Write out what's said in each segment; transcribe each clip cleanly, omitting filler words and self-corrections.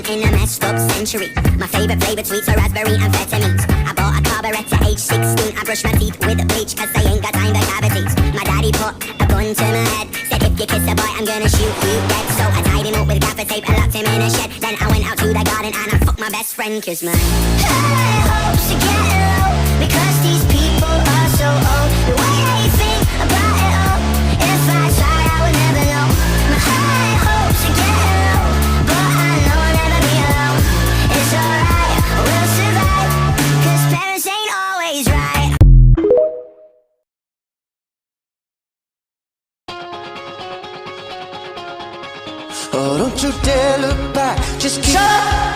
born in a messed up century. My favourite flavoured sweets are raspberry and amphetamines. I bought a carburettor at age 16. I brushed my teeth with bleach cause they ain't got time for cavities. My daddy put a gun to my head, said if you kiss a boy I'm gonna shoot you dead. So I tied him up with gaffer tape and locked him in a shed. Then I went out to the garden and I fucked my best friend cause my high hopes are getting low because these people are so old. The way they think about it all, if I tried I would never know. My high hopes are getting low, but I know I'll never be alone. It's alright, we'll survive, cause parents ain't always right. Oh, don't you dare look back, just keep... Shut up!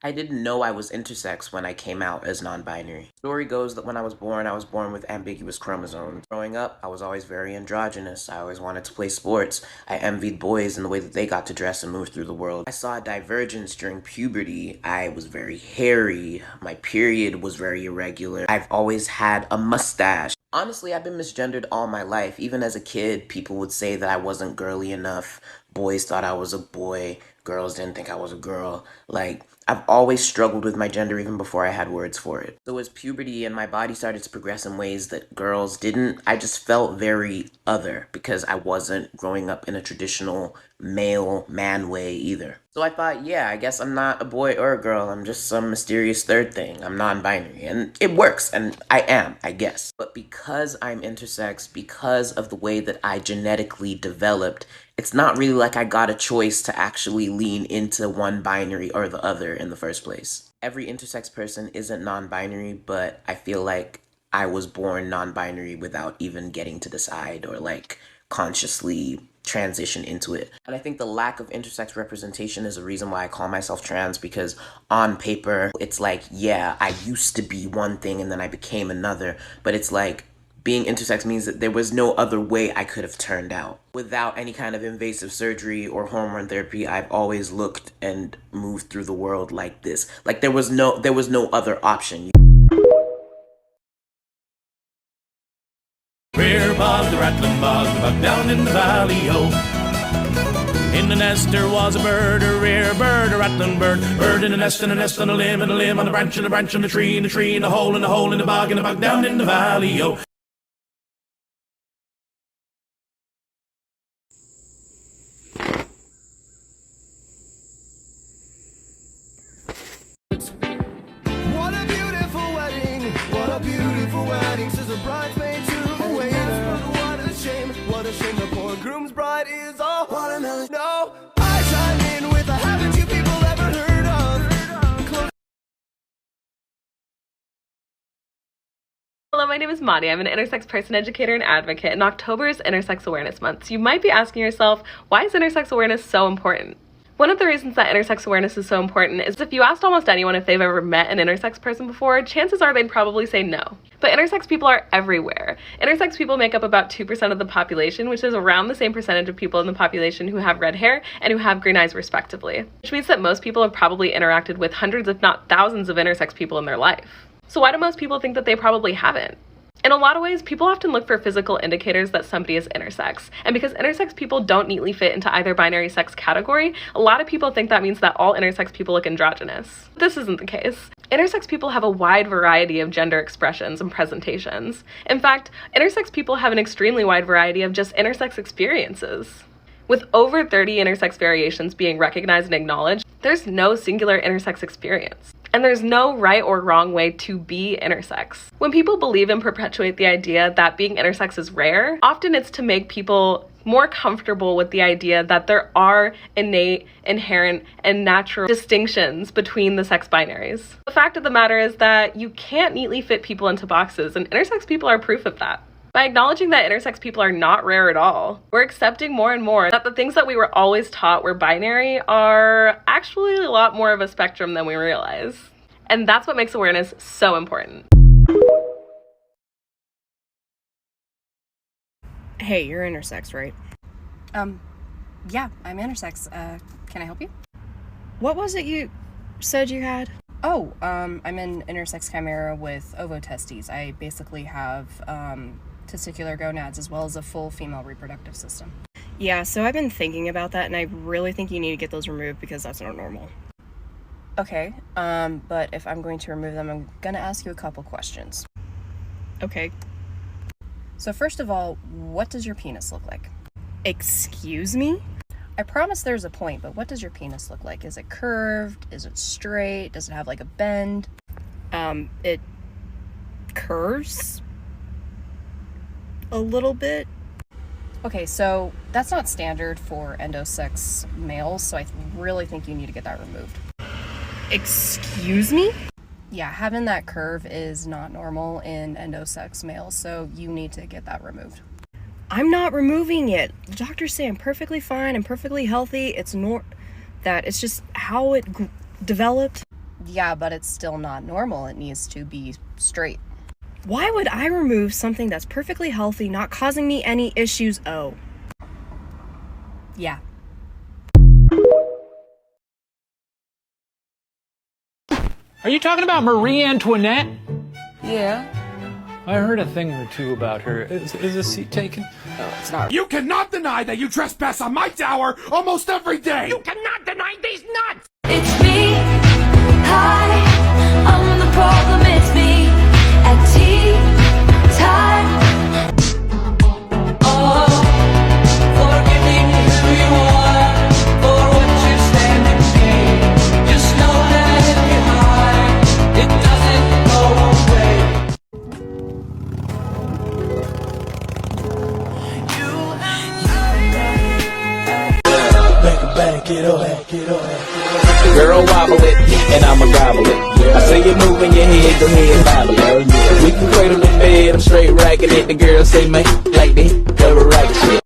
I didn't know I was intersex when I came out as non-binary. Story goes that when I was born with ambiguous chromosomes. Growing up, I was always very androgynous. I always wanted to play sports. I envied boys in the way that they got to dress and move through the world. I saw a divergence during puberty. I was very hairy. My period was very irregular. I've always had a mustache. Honestly, I've been misgendered all my life. Even as a kid, people would say that I wasn't girly enough. Boys thought I was a boy. Girls didn't think I was a girl. Like, I've always struggled with my gender even before I had words for it. So as puberty and my body started to progress in ways that girls didn't, I just felt very other because I wasn't growing up in a traditional male man way either. So I thought, yeah, I guess I'm not a boy or a girl. I'm just some mysterious third thing. I'm non-binary. And it works, and I am, I guess. But because I'm intersex, because of the way that I genetically developed, it's not really like I got a choice to actually lean into one binary or the other in the first place. Every intersex person isn't non-binary, but I feel like I was born non-binary without even getting to decide or like consciously transition into it. And I think the lack of intersex representation is the reason why I call myself trans, because on paper, it's like, yeah, I used to be one thing and then I became another, but it's like, being intersex means that there was no other way I could have turned out. Without any kind of invasive surgery or hormone therapy, I've always looked and moved through the world like this. Like there was no other option. Rear bog, the rattling bog down in the valley, oh. In the nest there was a bird, a rear bird, a rattling bird. Bird in a nest, and a nest on a limb, and a limb on a branch, and a branch on a tree, and a tree, and a hole, and a hole in the bog down in the valley, oh. What a beautiful wedding, what a beautiful wedding, says a bridesmaid to the waiter. What a shame the poor groom's bride is a watermelon. No, I chime in with a haven't you people ever heard of? Hello, my name is Madi. I'm an intersex person, educator, and advocate, and October is Intersex Awareness Month. So you might be asking yourself, why is intersex awareness so important? One of the reasons that intersex awareness is so important is if you asked almost anyone if they've ever met an intersex person before, chances are they'd probably say no. But intersex people are everywhere. Intersex people make up about 2% of the population, which is around the same percentage of people in the population who have red hair and who have green eyes respectively. Which means that most people have probably interacted with hundreds if not thousands of intersex people in their life. So why do most people think that they probably haven't? In a lot of ways, people often look for physical indicators that somebody is intersex. And because intersex people don't neatly fit into either binary sex category, a lot of people think that means that all intersex people look androgynous. This isn't the case. Intersex people have a wide variety of gender expressions and presentations. In fact, intersex people have an extremely wide variety of just intersex experiences. With over 30 intersex variations being recognized and acknowledged, there's no singular intersex experience. And there's no right or wrong way to be intersex. When people believe and perpetuate the idea that being intersex is rare, often it's to make people more comfortable with the idea that there are innate, inherent, and natural distinctions between the sex binaries. The fact of the matter is that you can't neatly fit people into boxes, and intersex people are proof of that. By acknowledging that intersex people are not rare at all, we're accepting more and more that the things that we were always taught were binary are actually a lot more of a spectrum than we realize. And that's what makes awareness so important. Hey, you're intersex, right? Yeah, I'm intersex. Can I help you? What was it you said you had? Oh, I'm an intersex chimera with ovotestes. I basically have testicular gonads as well as a full female reproductive system. Yeah, so I've been thinking about that, and I really think you need to get those removed because that's not normal. Okay, but if I'm going to remove them, I'm gonna ask you a couple questions. Okay. So first of all, what does your penis look like? Excuse me? I promise there's a point, but what does your penis look like? Is it curved? Is it straight? Does it have like a bend? It curves a little bit. Okay, so that's not standard for endosex males, so I really think you need to get that removed. Excuse me? Yeah, having that curve is not normal in endosex males, so you need to get that removed. I'm not removing it. The doctors say I'm perfectly fine, I'm perfectly healthy. It's it's just how it developed. Yeah, but it's still not normal. It needs to be straight. Why would I remove something that's perfectly healthy, not causing me any issues? Oh. Yeah. Are you talking about Marie Antoinette? Yeah. I heard a thing or two about her. Is a seat taken? Oh, it's not. You cannot deny that you trespass on my tower almost every day! You cannot deny these nuts! It's me. Hi, I'm the problem. It's me. At tea time. Oh, for giving who you are, for what you stand to be. Just know that if you hide, it doesn't go away. Girl, wobble it, and I'ma gobble it. I say you moving your head, go ahead, bobble it. We can cradle the bed, I'm straight racking it. The girl say, man, like that, double racket shit.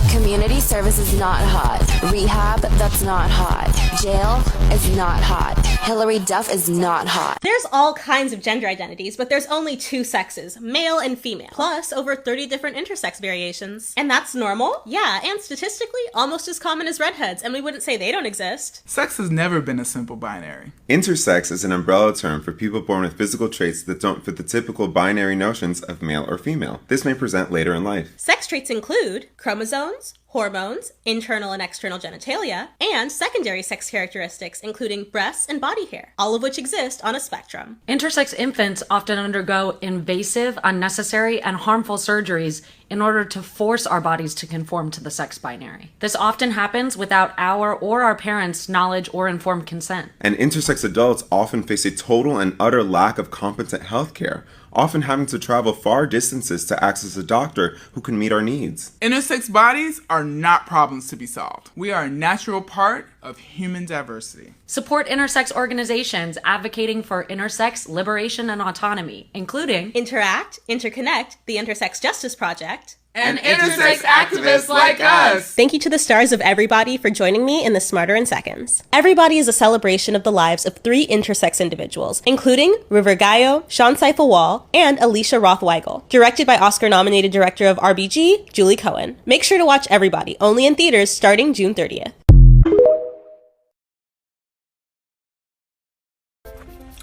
Community service is not hot. Rehab, that's not hot. Jail is not hot. Hillary Duff is not hot. There's all kinds of gender identities, but there's only two sexes, male and female, plus over 30 different intersex variations. And that's normal? Yeah, and statistically almost as common as redheads, and we wouldn't say they don't exist. Sex has never been a simple binary. Intersex is an umbrella term for people born with physical traits that don't fit the typical binary notions of male or female. This may present later in life. Sex traits include chromosomes, hormones, internal and external genitalia, and secondary sex characteristics including breasts and body hair, all of which exist on a spectrum. Intersex infants often undergo invasive, unnecessary, and harmful surgeries in order to force our bodies to conform to the sex binary. This often happens without our or our parents' knowledge or informed consent. And intersex adults often face a total and utter lack of competent health care, often having to travel far distances to access a doctor who can meet our needs. Intersex bodies are not problems to be solved. We are a natural part of human diversity. Support intersex organizations advocating for intersex liberation and autonomy, including Interact, Interconnect, the Intersex Justice Project, and intersex activists like us. Thank you to the stars of Everybody for joining me in the Smarter in Seconds. Everybody is a celebration of the lives of 3 intersex individuals, including River Gallo, Sean Seifel-Wall, and Alicia Roth-Weigel. Directed by Oscar-nominated director of RBG, Julie Cohen. Make sure to watch Everybody, only in theaters starting June 30th.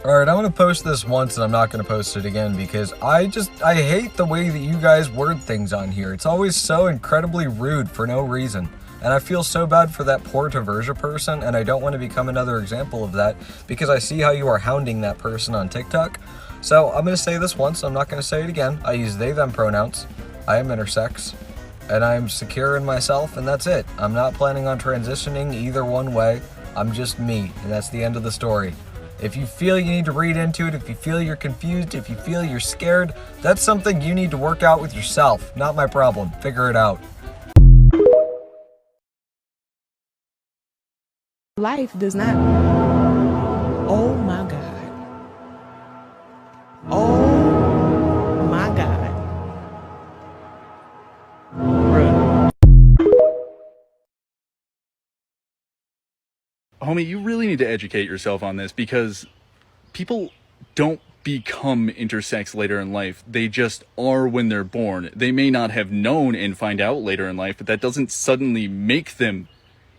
Alright, I'm gonna post this once and I'm not gonna post it again because I hate the way that you guys word things on here. It's always so incredibly rude for no reason. And I feel so bad for that poor Taversia person, and I don't want to become another example of that because I see how you are hounding that person on TikTok. So I'm gonna say this once, I'm not gonna say it again. I use they, them pronouns. I am intersex. And I am secure in myself, and that's it. I'm not planning on transitioning either one way. I'm just me, and that's the end of the story. If you feel you need to read into it, if you feel you're confused, if you feel you're scared, that's something you need to work out with yourself. Not my problem. Figure it out. Life does not. Oh my God. Oh my God. Homie, you really need to educate yourself on this because people don't become intersex later in life. They just are when they're born. They may not have known and find out later in life, but that doesn't suddenly make them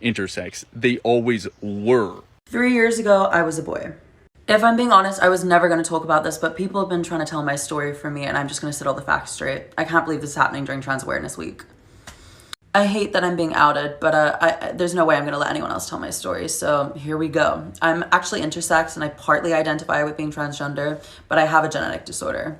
intersex. They always were. 3 years ago, I was a boy. If I'm being honest, I was never going to talk about this, but people have been trying to tell my story for me, and I'm just going to set all the facts straight. I can't believe this is happening during Trans Awareness Week. I hate that I'm being outed, but there's no way I'm going to let anyone else tell my story, so here we go. I'm actually intersex, and I partly identify with being transgender, but I have a genetic disorder.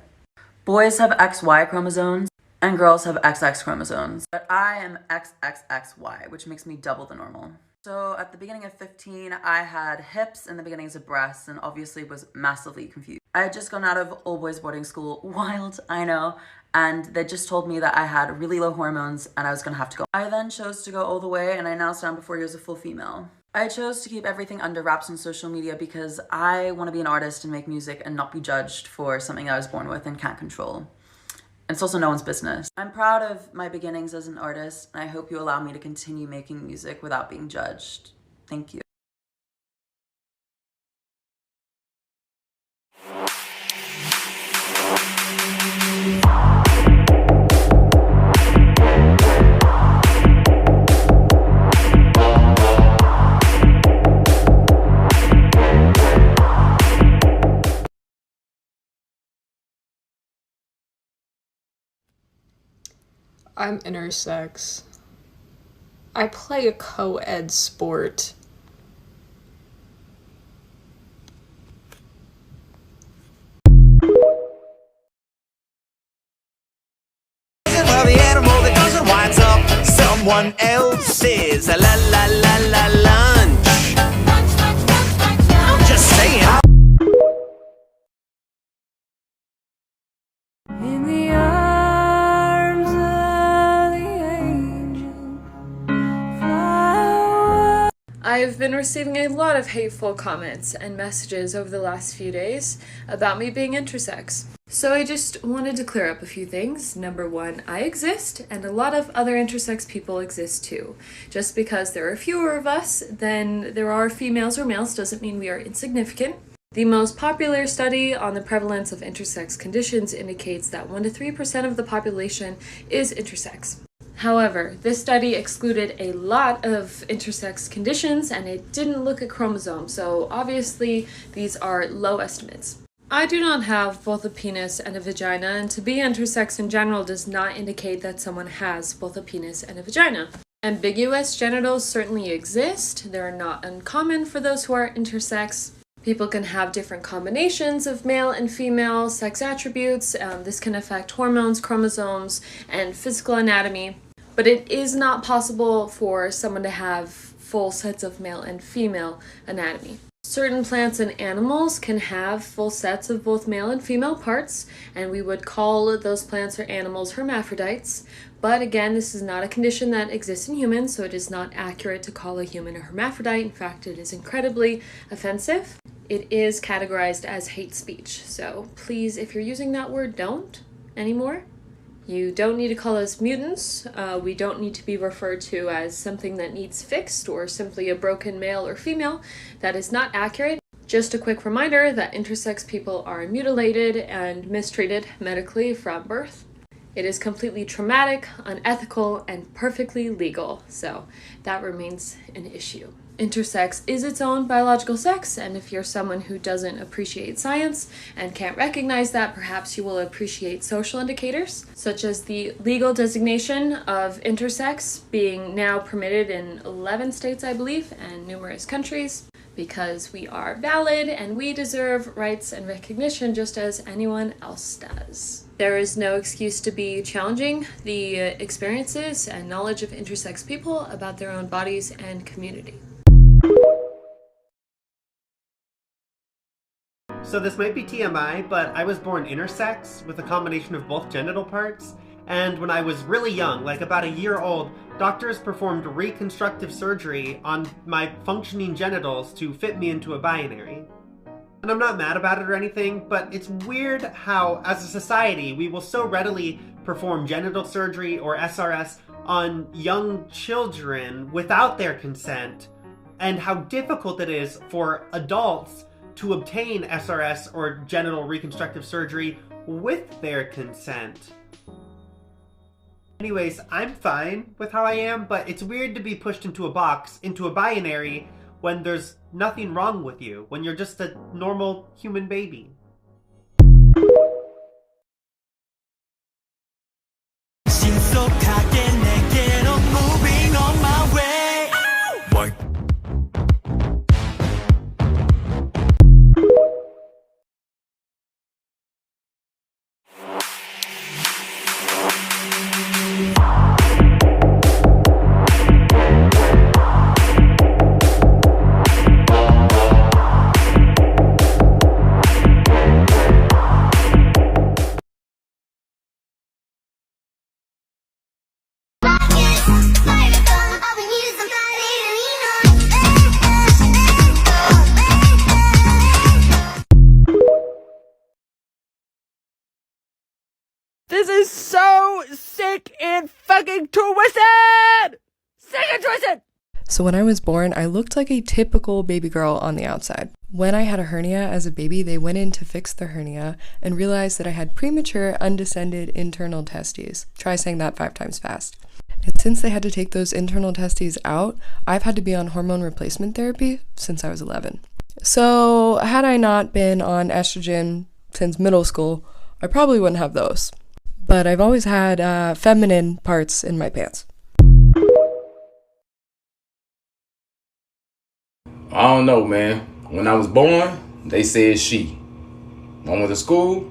Boys have XY chromosomes, and girls have XX chromosomes, but I am XXXY, which makes me double the normal. So at the beginning of 15, I had hips and the beginnings of breasts, and obviously was massively confused. I had just gone out of all boys boarding school, wild, I know, and they just told me that I had really low hormones and I was gonna have to go. I then chose to go all the way, and I now stand before you as a full female. I chose to keep everything under wraps on social media because I want to be an artist and make music and not be judged for something I was born with and can't control. It's also no one's business. I'm proud of my beginnings as an artist, and I hope you allow me to continue making music without being judged. Thank you. I'm intersex. I play a co-ed sport. Of the animal that goes and winds up someone else's la la la la lunch. I'm just saying. In the arms of the angel, fly away. I've been receiving a lot of hateful comments and messages over the last few days about me being intersex. So I just wanted to clear up a few things. Number one, I exist, and a lot of other intersex people exist too. Just because there are fewer of us than there are females or males doesn't mean we are insignificant. The most popular study on the prevalence of intersex conditions indicates that 1 to 3% of the population is intersex. However, this study excluded a lot of intersex conditions and it didn't look at chromosomes, so obviously these are low estimates. I do not have both a penis and a vagina, and to be intersex in general does not indicate that someone has both a penis and a vagina. Ambiguous genitals certainly exist. They're not uncommon for those who are intersex. People can have different combinations of male and female sex attributes. This can affect hormones, chromosomes, and physical anatomy. But it is not possible for someone to have full sets of male and female anatomy. Certain plants and animals can have full sets of both male and female parts, and we would call those plants or animals hermaphrodites. But again, this is not a condition that exists in humans, so it is not accurate to call a human a hermaphrodite. In fact, it is incredibly offensive. It is categorized as hate speech, so please, if you're using that word, don't anymore. You don't need to call us mutants. We don't need to be referred to as something that needs fixed or simply a broken male or female. That is not accurate. Just a quick reminder that intersex people are mutilated and mistreated medically from birth. It is completely traumatic, unethical, and perfectly legal, so that remains an issue. Intersex is its own biological sex, and if you're someone who doesn't appreciate science and can't recognize that, perhaps you will appreciate social indicators, such as the legal designation of intersex being now permitted in 11 states, I believe, and numerous countries, because we are valid and we deserve rights and recognition just as anyone else does. There is no excuse to be challenging the experiences and knowledge of intersex people about their own bodies and community. So this might be TMI, but I was born intersex with a combination of both genital parts, and when I was really young, like about a year old, doctors performed reconstructive surgery on my functioning genitals to fit me into a binary. And I'm not mad about it or anything, but it's weird how, as a society, we will so readily perform genital surgery or SRS on young children without their consent, and how difficult it is for adults to obtain SRS or genital reconstructive surgery with their consent. Anyways, I'm fine with how I am, but it's weird to be pushed into a box, into a binary, when there's nothing wrong with you, when you're just a normal human baby. This is so sick and fucking twisted! Sick and twisted! So when I was born, I looked like a typical baby girl on the outside. When I had a hernia as a baby, they went in to fix the hernia and realized that I had premature undescended internal testes. Try saying that 5 times fast. And since they had to take those internal testes out, I've had to be on hormone replacement therapy since I was 11. So had I not been on estrogen since middle school, I probably wouldn't have those. But I've always had feminine parts in my pants. I don't know, man. When I was born, they said she. When I went to school,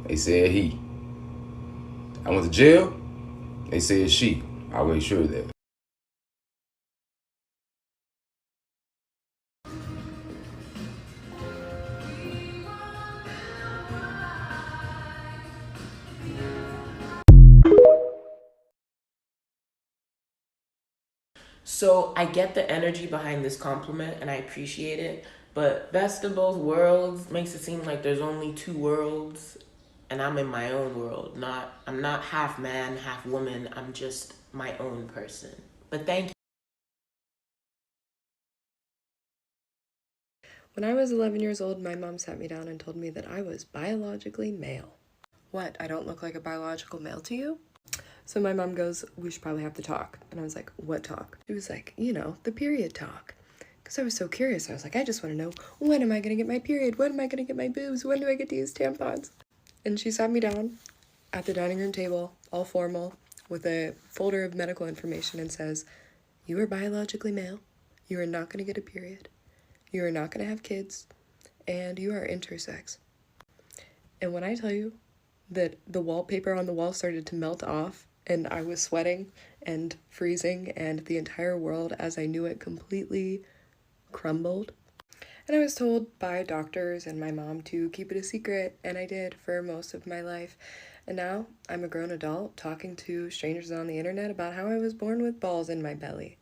they said he. I went to jail, they said she. I made sure of that. So I get the energy behind this compliment and I appreciate it, but best of both worlds makes it seem like there's only 2 worlds and I'm in my own world. I'm not half man, half woman. I'm just my own person. But thank you. When I was 11 years old, my mom sat me down and told me that I was biologically male. What, I don't look like a biological male to you? So my mom goes, we should probably have to talk. And I was like, what talk? She was like, the period talk. Because I was so curious. I was like, I just want to know, when am I going to get my period? When am I going to get my boobs? When do I get to use tampons? And she sat me down at the dining room table, all formal, with a folder of medical information and says, you are biologically male. You are not going to get a period. You are not going to have kids. And you are intersex. And when I tell you that the wallpaper on the wall started to melt off, and I was sweating and freezing, and the entire world as I knew it completely crumbled. And I was told by doctors and my mom to keep it a secret, and I did for most of my life. And now I'm a grown adult talking to strangers on the internet about how I was born with balls in my belly.